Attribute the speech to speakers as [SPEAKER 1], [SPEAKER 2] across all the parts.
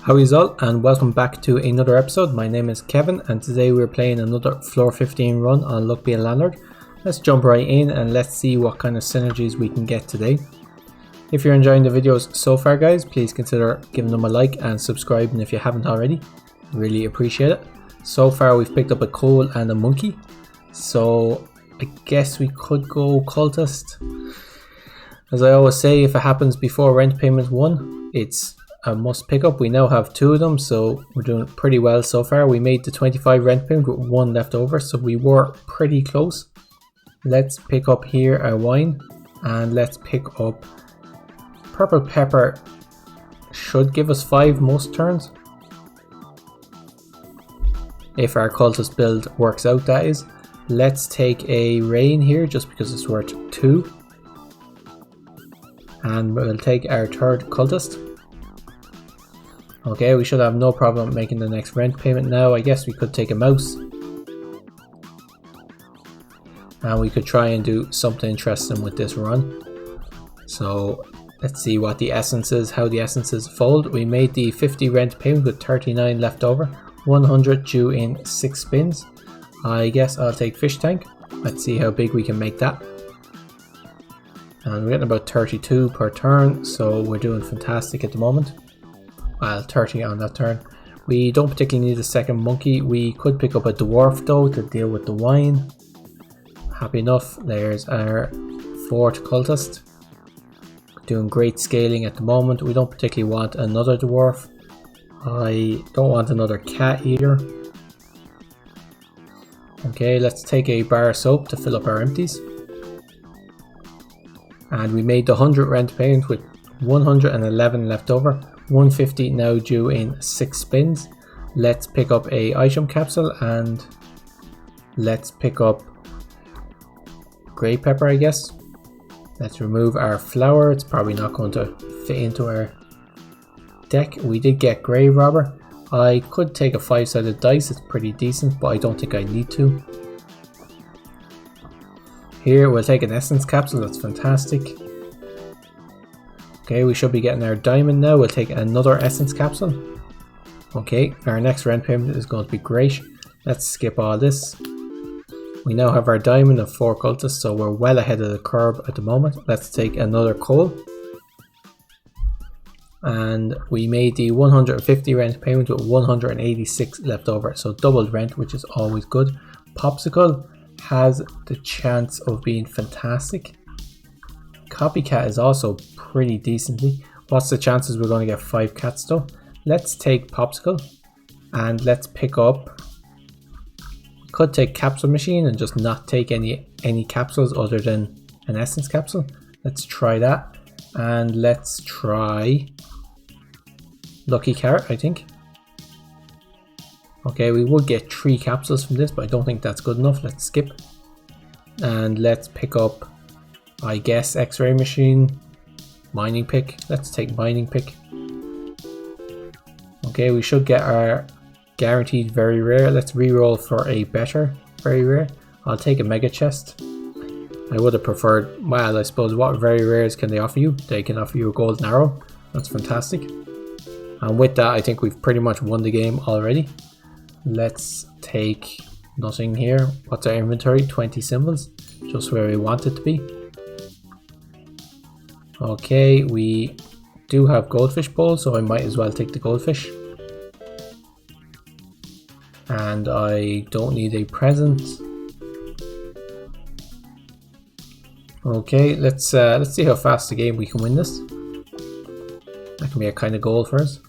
[SPEAKER 1] How is all, and welcome back to another episode. My name is Kevin and today we're playing another floor 15 run on Luck Being Landlord. Let's jump right in and let's see what kind of synergies we can get today. If you're enjoying the videos so far guys, please consider giving them a like and subscribing if you haven't already. Really appreciate it. So far we've picked up a coal and a monkey, so I guess we could go cultist. As I always say, if it happens before rent payment 1, it's a must pick up. We now have 2 of them, so we're doing pretty well so far. We made the 25 rent payment with 1 left over, so we were pretty close. Let's pick up here a wine and let's pick up purple pepper. Should give us 5 most turns if our cultist build works out, that is. Let's take a rain here just because it's worth 2, and we'll take our 3rd cultist. Okay, we should have no problem making the next rent payment now. I guess we could take a mouse and we could try and do something interesting with this run. So let's see what the essence is, how the essences fold. We made the 50 rent payment with 39 left over, 100 due in 6 spins. I guess I'll take fish tank. Let's see how big we can make that. And we're getting about 32 per turn, so we're doing fantastic at the moment. Well, 30 on that turn. We don't particularly need a second monkey. We could pick up a dwarf though to deal with the wine. Happy enough. There's our 4th cultist. Doing great scaling at the moment. We don't particularly want another dwarf. I don't want another cat either. Okay, let's take a bar of soap to fill up our empties. And we made the 100 rent payment with 111 left over. 150 now due in 6 spins. Let's pick up a item capsule and let's pick up grey pepper, I guess. Let's remove our flower. It's probably not going to fit into our deck. We did get grey robber. I could take a 5-sided dice. It's pretty decent, but I don't think I need to. Here we'll take an essence capsule. That's fantastic. Okay, we should be getting our diamond now. We'll take another essence capsule. Okay, our next rent payment is going to be great. Let's skip all this. We now have our diamond and 4 cultists, so we're well ahead of the curve at the moment. Let's take another coal. And we made the 150 rent payment with 186 left over, so doubled rent, which is always good. Popsicle has the chance of being fantastic. Copycat is also pretty decently. What's the chances we're going to get 5 cats though? Let's take Popsicle and let's pick up. We could take Capsule Machine and just not take any capsules other than an essence capsule. Let's try that, and let's try Lucky Carrot, I think. Okay, we would get 3 capsules from this, but I don't think that's good enough. Let's skip and let's pick up, I guess, X-ray machine, mining pick. Let's take mining pick. Okay, we should get our guaranteed very rare. Let's re-roll for a better very rare. I'll take a mega chest. I would have preferred, well, I suppose, what very rares can they offer you? They can offer you a golden arrow. That's fantastic. And with that, I think we've pretty much won the game already. Let's take nothing here. What's our inventory? 20 symbols, just where we want it to be. Okay, we do have goldfish bowl, so I might as well take the goldfish. And I don't need a present. Okay, let's see how fast the game we can win this. That can be a kind of goal for us.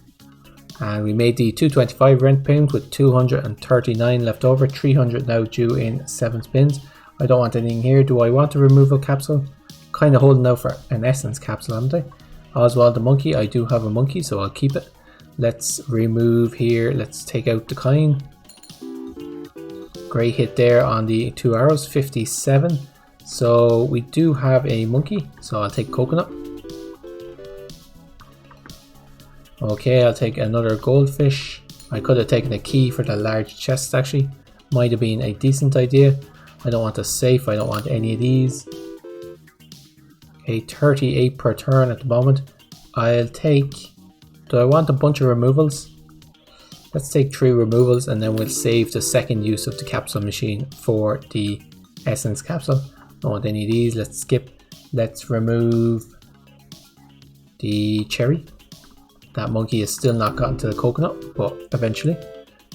[SPEAKER 1] And we made the 225 rent payment with 239 left over, 300 now due in 7 spins. I don't want anything here. Do I want a removal capsule? Kind of holding out for an essence capsule, haven't I? Oswald the monkey. I do have a monkey, so I'll keep it. Let's remove here. Let's take out the coin. Great hit there on the 2 arrows, 57. So we do have a monkey, so I'll take coconut. Okay, I'll take another goldfish. I could have taken a key for the large chest actually. Might have been a decent idea. I don't want a safe, I don't want any of these. Okay, 38 per turn at the moment. I'll take Do I want a bunch of removals? Let's take 3 removals and then we'll save the second use of the capsule machine for the essence capsule. Don't want any of these. Let's skip. Let's remove the cherry. That monkey has still not gotten to the coconut, but eventually.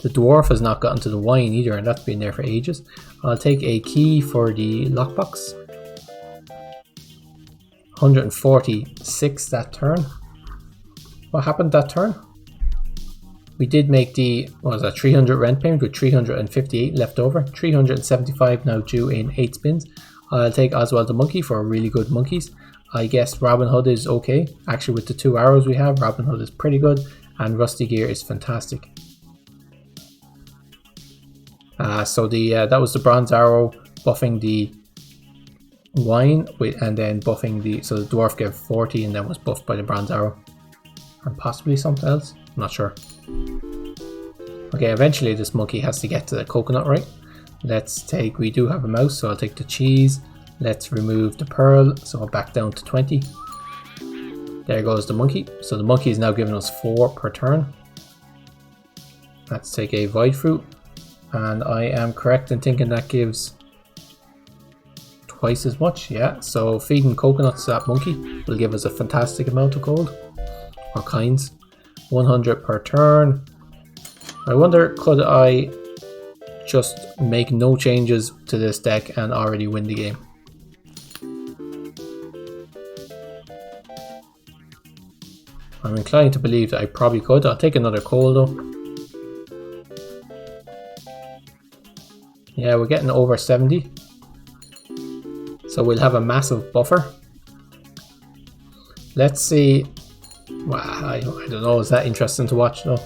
[SPEAKER 1] The dwarf has not gotten to the wine either, and that's been there for ages. I'll take a key for the lockbox. 146 that turn. What happened that turn? We did make the, what was that, 300 rent payment with 358 left over. 375 now due in 8 spins. I'll take Oswald the monkey for really good monkeys. I guess Robin Hood is okay. Actually, with the 2 arrows we have, Robin Hood is pretty good, and Rusty Gear is fantastic. So that was the bronze arrow buffing the wine and then buffing the, so the dwarf gave 40 and then was buffed by the bronze arrow, and possibly something else. I'm not sure. Okay, eventually this monkey has to get to the coconut, right? Let's take, we do have a mouse, so I'll take the cheese. Let's remove the pearl, so back down to 20. There goes the monkey. So the monkey is now giving us 4 per turn. Let's take a void fruit, and I am correct in thinking that gives twice as much. Yeah, so feeding coconuts to that monkey will give us a fantastic amount of gold, or kinds. 100 per turn. I wonder, could I just make no changes to this deck and already win the game? I'm inclined to believe that I probably could. I'll take another coal though. Yeah, we're getting over 70. So we'll have a massive buffer. Let's see. Well, I don't know, is that interesting to watch though?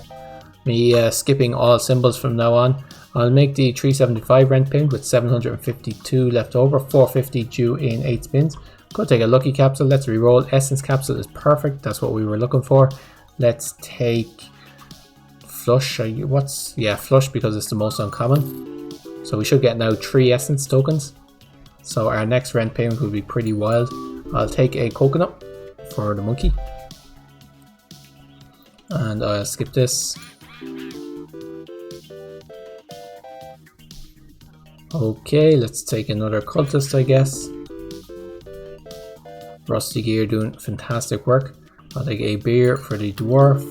[SPEAKER 1] Me skipping all symbols from now on. I'll make the 375 rent payment with 752 left over, 450 due in 8 spins. Go take a lucky capsule. Let's reroll. Essence capsule is perfect. That's what we were looking for. Let's take flush. Flush because it's the most uncommon. So we should get now 3 essence tokens. So our next rent payment will be pretty wild. I'll take a coconut for the monkey. And I'll skip this. Okay, let's take another cultist, I guess. Rusty Gear doing fantastic work. I'll take a beer for the dwarf.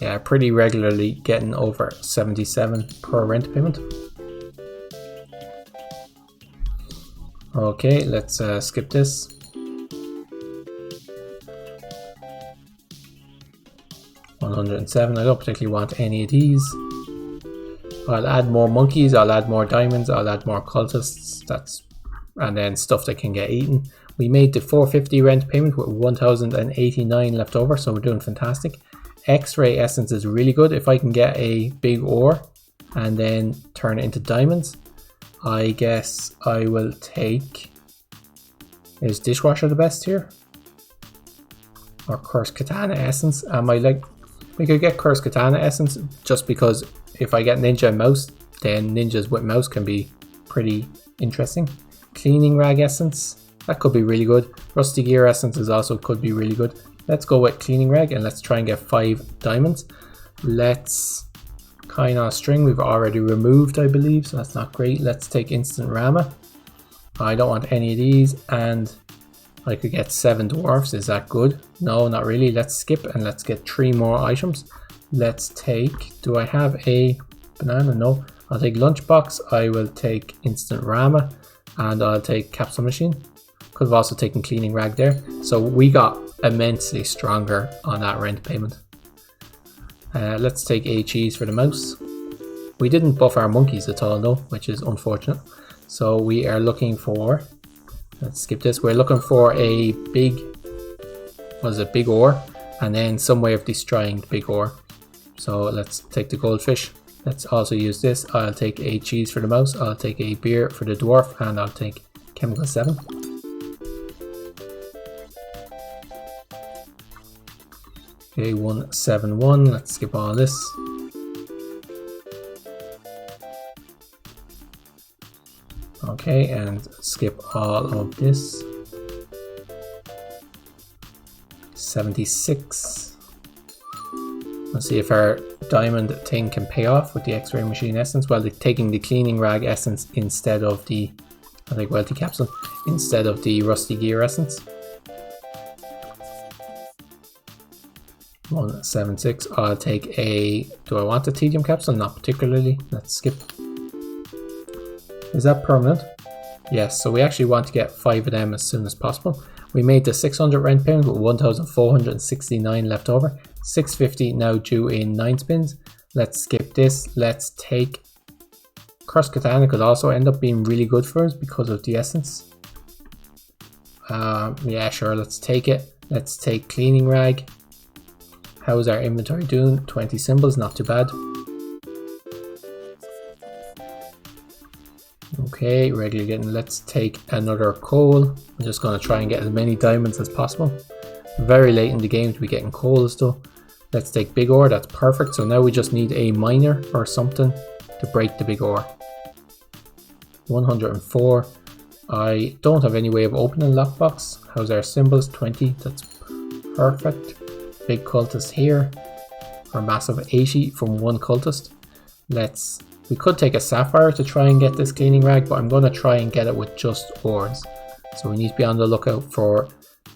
[SPEAKER 1] Yeah, pretty regularly getting over 77 per rent payment. Okay, let's skip this. $107. I don't particularly want any of these. I'll add more monkeys, I'll add more diamonds, I'll add more cultists, and then stuff that can get eaten. We made the 450 rent payment with 1089 left over, so we're doing fantastic. X-ray essence is really good. If I can get a big ore and then turn it into diamonds, I guess I will take... Is dishwasher the best here? Or cursed katana essence? We could get cursed katana essence just because if I get ninja and mouse, then ninjas with mouse can be pretty interesting. Cleaning rag essence, that could be really good. Rusty Gear essence is also could be really good. Let's go with cleaning rag and let's try and get 5 diamonds. Let's kind of string we've already removed, I believe, so that's not great. Let's take instant rama. I don't want any of these, and I could get 7 dwarfs. Is that good? No, not really. Let's skip and let's get 3 more items. Let's take, do I have a banana? No. I'll take lunchbox. I will take instant rama, and I'll take capsule machine. Could have also taken cleaning rag there. So we got immensely stronger on that rent payment. Let's take a cheese for the mouse. We didn't buff our monkeys at all though, which is unfortunate. So we are looking for, let's skip this. We're looking for a big, big ore, and then some way of destroying the big ore. So let's take the goldfish. Let's also use this. I'll take a cheese for the mouse. I'll take a beer for the dwarf, and I'll take chemical 7. Okay, 171. Let's skip all this. Okay, and skip all of this. 76. Let's see if our diamond thing can pay off with the X-ray machine essence. Well, taking the cleaning rag essence instead of the, I think, wealthy capsule instead of the rusty gear essence. 176. I'll take a, do I want a tedium capsule? Not particularly. Let's skip. Is that permanent? Yes, so we actually want to get 5 of them as soon as possible. We made the 600 rent payment with 1,469 left over. 650 now due in 9 spins. Let's skip this. Let's take Cross Katana, could also end up being really good for us because of the essence. Yeah, sure, let's take it. Let's take Cleaning Rag. How's our inventory doing? 20 symbols, not too bad. Okay, regular getting. Let's take another coal. I'm just going to try and get as many diamonds as possible. Very late in the game to be getting coals though. Let's take big ore, that's perfect. So now we just need a miner or something to break the big ore. 104. I don't have any way of opening lockbox. How's our symbols? 20, that's perfect. Big cultist here. Or massive 80 from one cultist. We could take a sapphire to try and get this cleaning rag, but I'm going to try and get it with just ores. So we need to be on the lookout for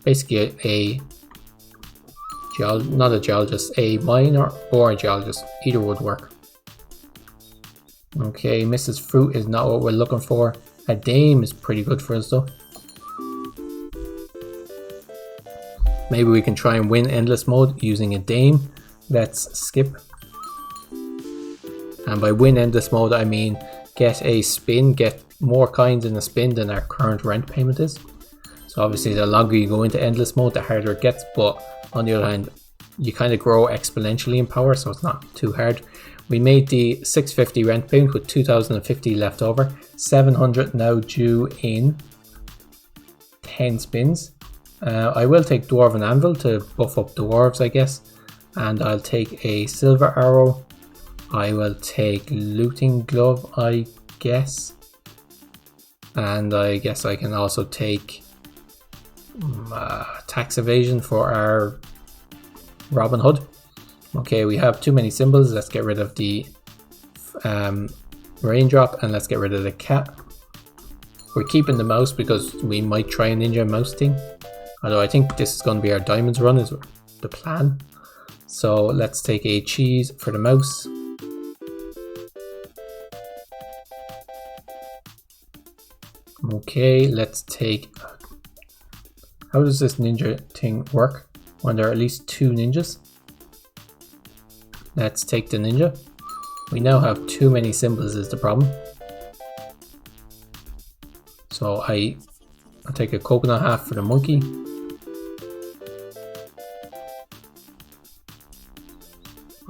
[SPEAKER 1] basically not a geologist, a miner or a geologist. Either would work. Okay, Mrs. Fruit is not what we're looking for. A dame is pretty good for us though. Maybe we can try and win endless mode using a dame. Let's skip. And by win endless mode I mean get a spin, get more coins in a spin than our current rent payment is. So obviously the longer you go into endless mode the harder it gets, but on the other hand you kind of grow exponentially in power, so it's not too hard. We made the 650 rent payment with 2050 left over. 700 now due in 10 spins. I will take Dwarven Anvil to buff up dwarves I guess, and I'll take a silver arrow. I will take Looting Glove I guess, and I guess I can also take tax evasion for our Robin Hood. Okay, we have too many symbols. Let's get rid of the raindrop and let's get rid of the cat. We're keeping the mouse because we might try a ninja mouse thing, although I think this is going to be our diamonds run is the plan. So let's take a cheese for the mouse. Okay, let's take, how does this ninja thing work when there are at least 2 ninjas? Let's take the ninja. We now have too many symbols is the problem. So I'll take a coconut half for the monkey.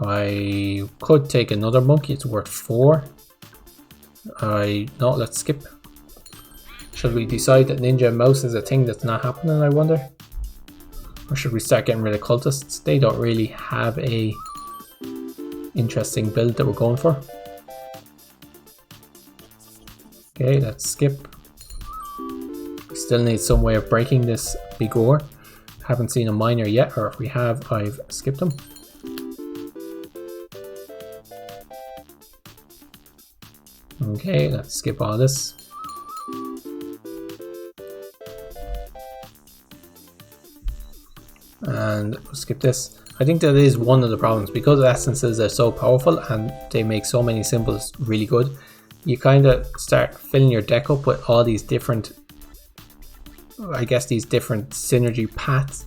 [SPEAKER 1] I could take another monkey, it's worth 4. No, let's skip. Should we decide that ninja mouse is a thing that's not happening, I wonder? Or should we start getting rid of cultists? They don't really have a interesting build that we're going for. Okay, let's skip. We still need some way of breaking this big ore. Haven't seen a miner yet, or if we have, I've skipped them. Okay, let's skip all this. And we'll skip this. I think that is one of the problems, because essences are so powerful and they make so many symbols really good. You kind of start filling your deck up with all these different, I guess, these different synergy paths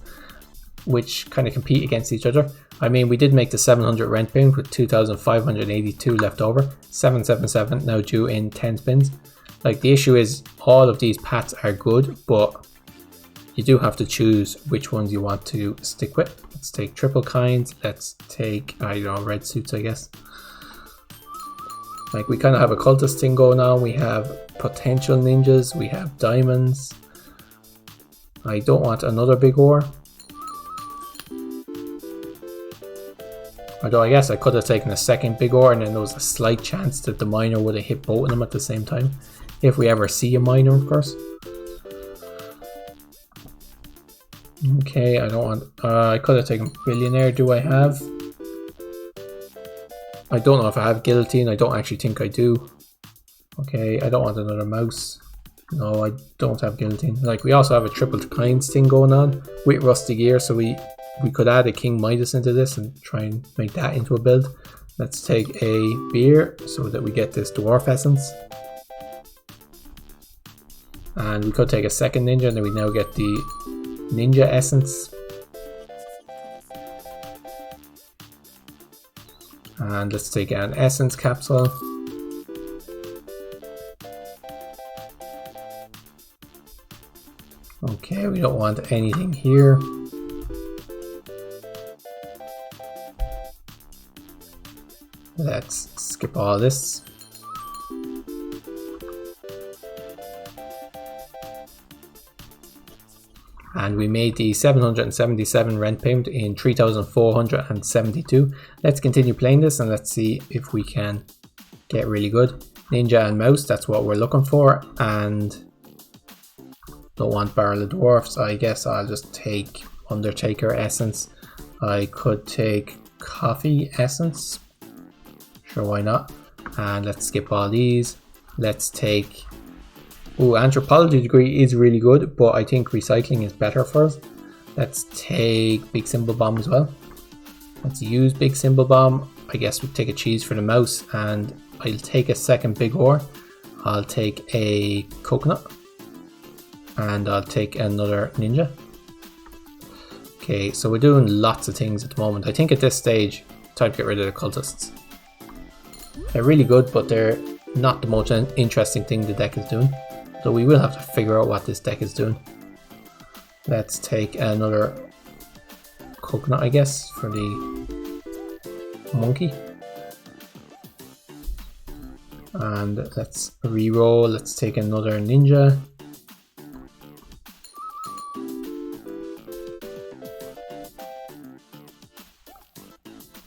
[SPEAKER 1] which kind of compete against each other. I mean, we did make the 700 rent payment with 2,582 left over. 777 now due in 10 spins. Like, the issue is all of these paths are good, but you do have to choose which ones you want to stick with. Let's take triple kinds. Let's take, I don't know, red suits, I guess. Like, we kind of have a cultist thing going on. We have potential ninjas. We have diamonds. I don't want another big ore. Although I guess I could have taken a second big ore and then there was a slight chance that the miner would have hit both of them at the same time. If we ever see a miner, of course. Okay, I don't want... I could have taken billionaire. Do I have? I don't know if I have guillotine. I don't actually think I do. Okay, I don't want another mouse. No, I don't have guillotine. Like, we also have a triple kinds thing going on with rusty gear, so we could add a King Midas into this and try and make that into a build. Let's take a beer so that we get this dwarf essence. And we could take a second ninja, and then we now get the ninja essence. And let's take an essence capsule. Okay, we don't want anything here. Let's skip all this. And we made the 777 rent payment in 3,472. Let's continue playing this and let's see if we can get really good. Ninja and mouse, that's what we're looking for. And don't want barrel of dwarfs. I guess I'll just take Undertaker essence. I could take coffee essence. Sure, why not? And let's skip all these. Let's take... Ooh, anthropology degree is really good, but I think recycling is better for us. Let's take big symbol bomb as well. Let's use big symbol bomb. I guess we'll take a cheese for the mouse, and I'll take a second big ore. I'll take a coconut, and I'll take another ninja. Okay, so we're doing lots of things at the moment. I think at this stage, time to get rid of the cultists. They're really good, but they're not the most interesting thing the deck is doing. So we will have to figure out what this deck is doing. Let's take another coconut, I guess, for the monkey. And let's re-roll. Let's take another ninja.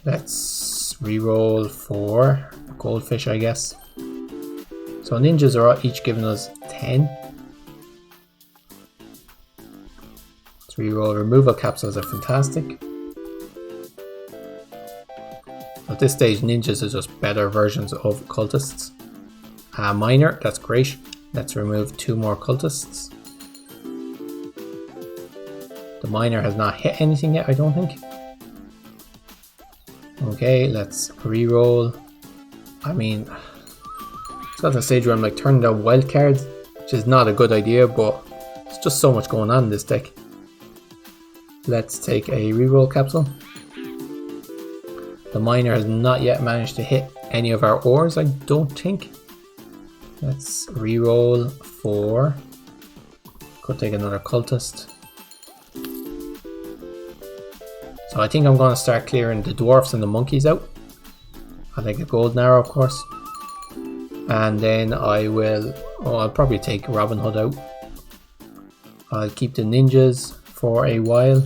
[SPEAKER 1] Let's re-roll for a goldfish, I guess. So ninjas are each giving us 10. Let's reroll. Removal capsules are fantastic. At this stage, ninjas are just better versions of cultists. Miner, that's great. Let's remove 2 more cultists. The miner has not hit anything yet, I don't think. Okay, let's reroll. I mean... It's got to the stage where I'm like turning down wild cards, which is not a good idea, but it's just so much going on in this deck. Let's take a reroll capsule. The miner has not yet managed to hit any of our ores, I don't think. Let's reroll for... Could take another cultist. So I think I'm going to start clearing the dwarfs and the monkeys out. I'll take a golden arrow, of course. And then I will... Oh, I'll probably take Robin Hood out. I'll keep the ninjas for a while.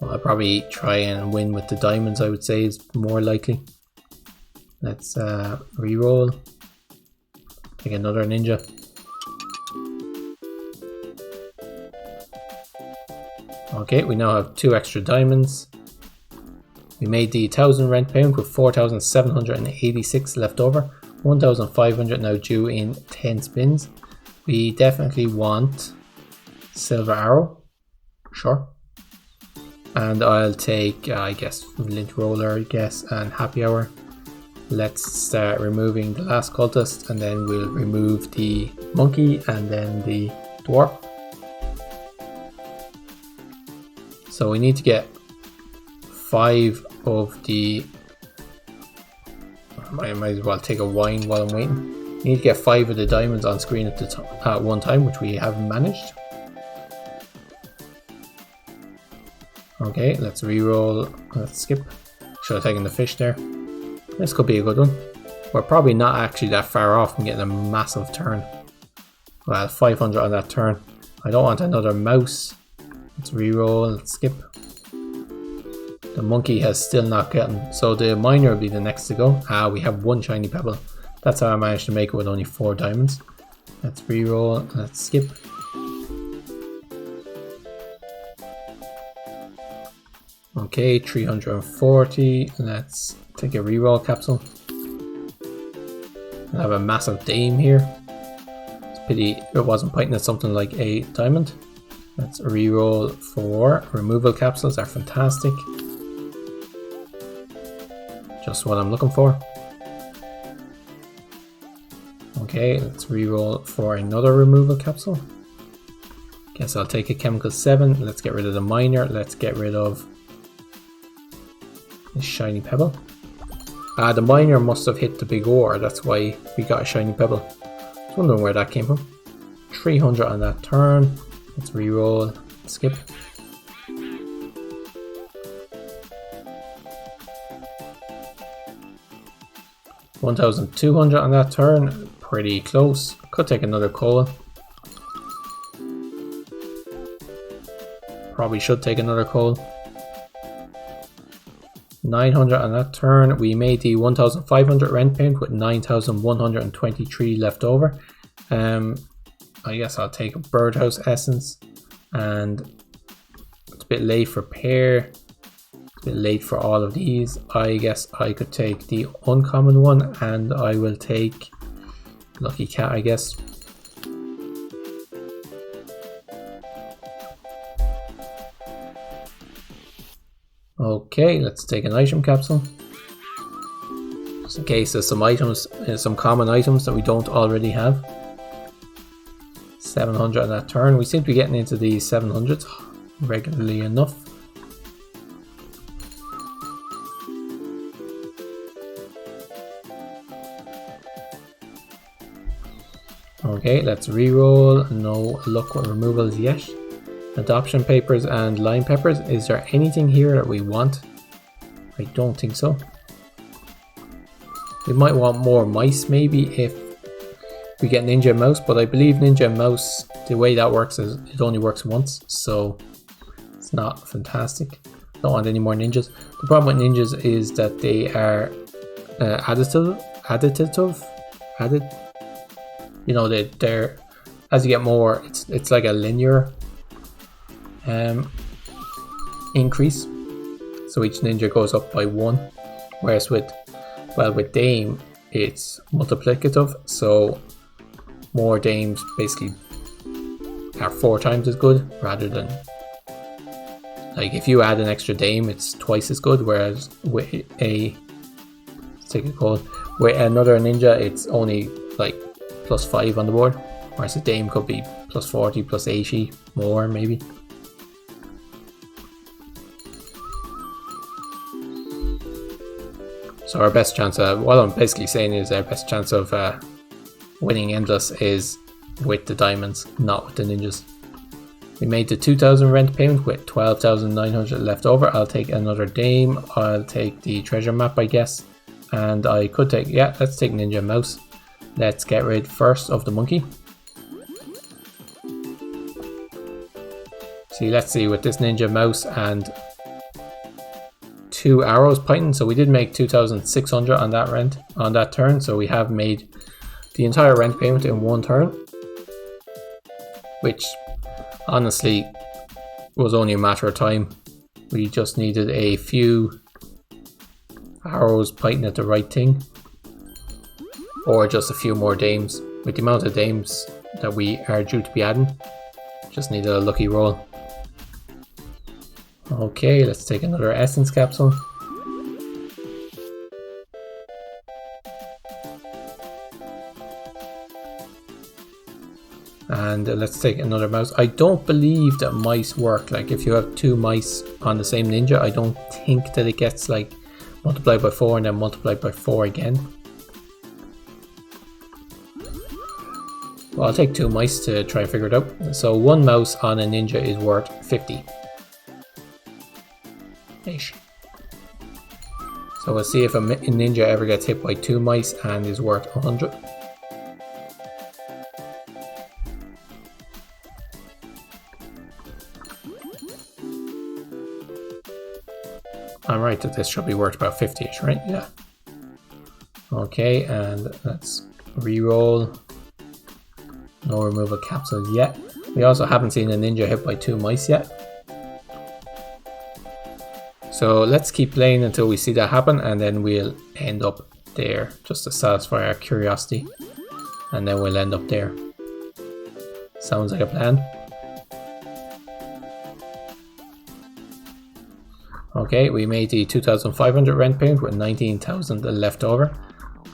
[SPEAKER 1] I'll probably try and win with the diamonds, I would say, is more likely. Let's re-roll. Take another ninja. Okay, we now have 2 extra diamonds. We made the 1,000 rent payment with 4,786 left over. 1,500 now due in 10 spins. We definitely want silver arrow. Sure. And I'll take, I guess, lint roller, I guess, and happy hour. Let's start removing the last cultist, and then we'll remove the monkey and then the dwarf. So we need to get 5 of the... I might as well take a wine while I'm waiting. We need to get 5 of the diamonds on screen at one time, which we haven't managed. Okay, let's re-roll. Let's skip. Should have taken the fish there. This could be a good one. We're probably not actually that far off from getting a massive turn. Well, 500 on that turn. I don't want another mouse. Let's re-roll. Let's skip. The monkey has still not gotten, so the miner will be the next to go. We have 1 shiny pebble. That's how I managed to make it with only 4 diamonds. Let's re-roll. Let's skip. Okay, 340. Let's take a reroll capsule. I have a massive dame here. It's a pity it wasn't pointing at something like a diamond. Let's reroll for removal capsules, are fantastic. Just what I'm looking for. Okay, let's reroll for another removal capsule. Guess I'll take a chemical 7. Let's get rid of the miner. Let's get rid of this shiny pebble. The miner must have hit the big ore. That's why we got a shiny pebble. I was wondering where that came from. 300 on that turn. Let's reroll. Skip. $1,200 on that turn. Pretty close. Could take another coal. Probably should take another coal. 900 on that turn. We made the 1,500 rent payment with 9,123 left over. I guess I'll take a birdhouse essence, and it's a bit late for pear. It's a bit late for all of these. I guess I could take the uncommon one, and I will take lucky cat, I guess. Okay, let's take an item capsule. Just in case there's some items, some common items that we don't already have. 700 on that turn. We seem to be getting into the 700s regularly enough. Okay, let's reroll. No luck with removals yet. Adoption papers and lime peppers. Is there anything here that we want? I don't think so. We might want more mice maybe if we get Ninja Mouse, but I believe Ninja Mouse, the way that works is it only works once, so it's not fantastic. Don't want any more ninjas. The problem with ninjas is that they are additive. You know, they're as you get more, it's like a linear increase. So each ninja goes up by 1, whereas with Dame it's multiplicative. So more dames basically are 4 times as good, rather than like if you add an extra dame it's twice as good, whereas with with another ninja it's only like +5 on the board, whereas a dame could be +40, +80, more maybe. So our best chance of, what I'm basically saying is our best chance of winning Endless is with the diamonds, not with the ninjas. We made the 2,000 rent payment with 12,900 left over. I'll take another dame. I'll take the treasure map, I guess. And I could take, yeah, let's take Ninja Mouse. Let's get rid first of the monkey. See, let's see with this Ninja Mouse and 2 arrows pointing. So we did make 2,600 on that turn. So we have made the entire rent payment in 1 turn, which honestly was only a matter of time. We just needed a few arrows pointing at the right thing, or just a few more dames. With the amount of dames that we are due to be adding, just needed a lucky roll. Okay, let's take another essence capsule. And let's take another mouse. I don't believe that mice work. Like if you have 2 mice on the same ninja, I don't think that it gets like multiplied by 4 and then multiplied by 4 again. Well, I'll take 2 mice to try and figure it out. So 1 mouse on a ninja is worth 50. Ish. So we'll see if a ninja ever gets hit by 2 mice and is worth 100. I'm right that this should be worth about 50ish, right? Yeah. Okay, and let's re-roll. No removal capsules yet. We also haven't seen a ninja hit by 2 mice yet. So let's keep playing until we see that happen, and then we'll end up there just to satisfy our curiosity, and then we'll end up there. Sounds like a plan. Okay, we made the 2,500 rent payment with 19,000 left over.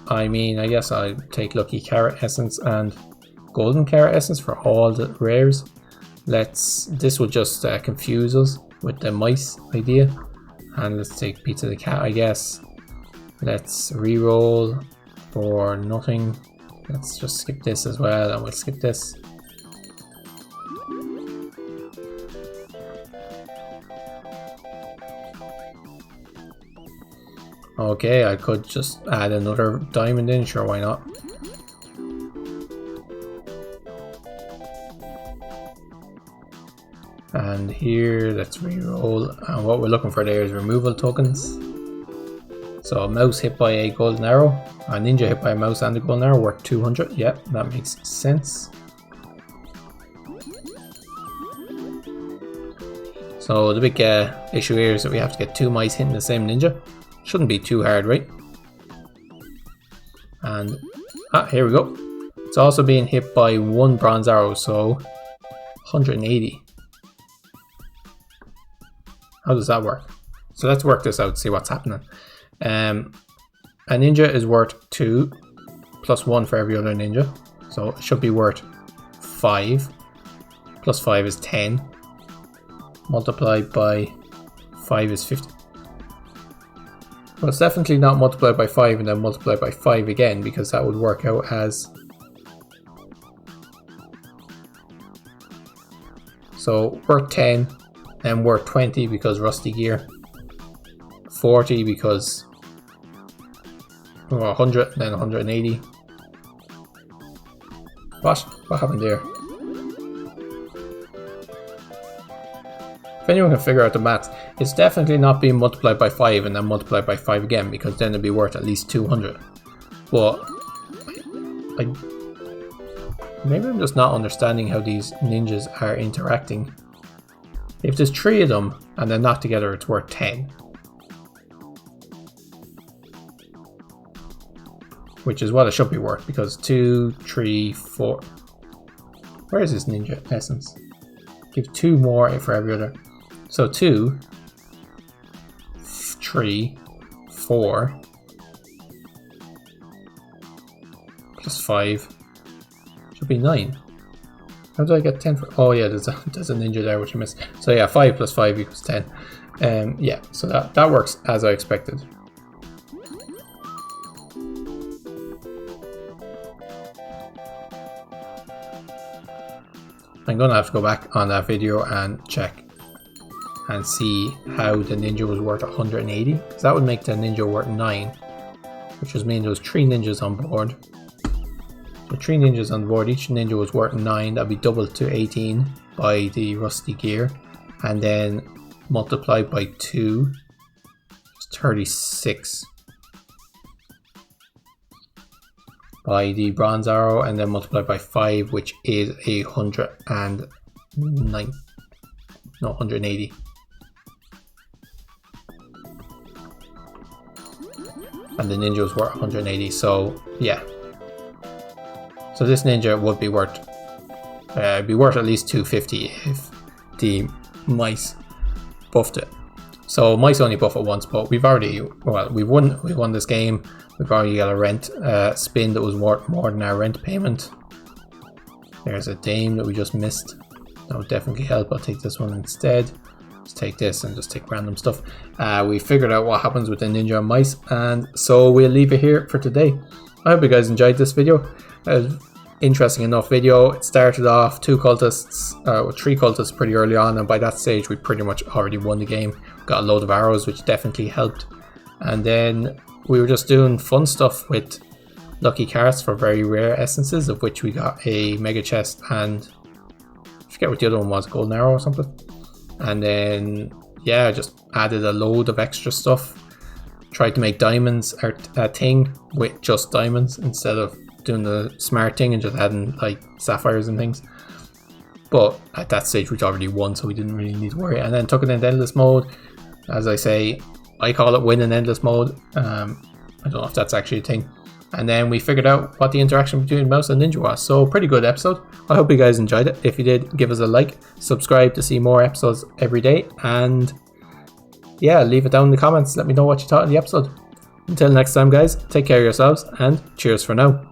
[SPEAKER 1] I mean, I guess I'll take lucky carrot essence and golden carrot essence for all the rares. This will just confuse us with the mice idea. And let's take pizza the cat, I guess. Let's re-roll for nothing. Let's just skip this as well, and we'll skip this. Okay, I could just add another diamond in, sure, why not? And here, let's re-roll, and what we're looking for there is removal tokens. So a mouse hit by a golden arrow, a ninja hit by a mouse and a golden arrow worth 200, yep, that makes sense. So the big issue here is that we have to get 2 mice hitting the same ninja. Shouldn't be too hard, right? And, here we go. It's also being hit by 1 bronze arrow, so 180. How does that work? So let's work this out, see what's happening. A ninja is worth 2 plus 1 for every other ninja. So it should be worth 5. Plus 5 is 10. Multiplied by 5 is 50. Well, it's definitely not multiplied by 5 and then multiplied by 5 again, because that would work out as... So worth 10. And worth 20 because rusty gear, 40 because 100, and then 180. What happened there? If anyone can figure out the maths, it's definitely not being multiplied by 5 and then multiplied by 5 again, because then it'd be worth at least 200. But maybe I'm just not understanding how these ninjas are interacting. If there's 3 of them and they're not together, it's worth 10. Which is what it should be worth, because 2, 3, 4. Where is this ninja essence? Give 2 more for every other. So 2, 3, 4, plus 5 should be 9. How do I get 10 for? Oh yeah, there's a ninja there which I missed. So yeah, 5 plus 5 equals 10. Yeah, so that works as I expected. I'm gonna have to go back on that video and check and see how the ninja was worth 180, because that would make the ninja worth 9, which would mean there was 3 ninjas on board. So 3 ninjas on board, each ninja was worth 9, that'd be doubled to 18 by the rusty gear, and then multiplied by 2, it's 36 by the bronze arrow, and then multiplied by 5, which is 180. And the ninja was worth 180, so yeah. So this ninja would be worth at least 250 if the mice buffed it. So mice only buff it once, but we won this game. We've already got a rent spin that was worth more than our rent payment. There's a dame that we just missed. That would definitely help. I'll take this one instead. Let's take this and just take random stuff. We figured out what happens with the ninja and mice, and so we'll leave it here for today. I hope you guys enjoyed this video. Interesting enough video. It started off 3 cultists pretty early on, and by that stage we pretty much already won the game. Got a load of arrows, which definitely helped, and then we were just doing fun stuff with lucky cards for very rare essences, of which we got a mega chest and I forget what the other one was, golden arrow or something. And then yeah, I just added a load of extra stuff. Tried to make diamonds a thing with just diamonds instead of doing the smart thing and just adding like sapphires and things. But at that stage we'd already won, so we didn't really need to worry. And then took it into endless mode. As I say, I call it win in endless mode. I don't know if that's actually a thing. And then we figured out what the interaction between mouse and ninja was. So pretty good episode. I hope you guys enjoyed it. If you did, give us a like, subscribe to see more episodes every day, and yeah, leave it down in the comments. Let me know what you thought of the episode. Until next time guys, take care of yourselves and cheers for now.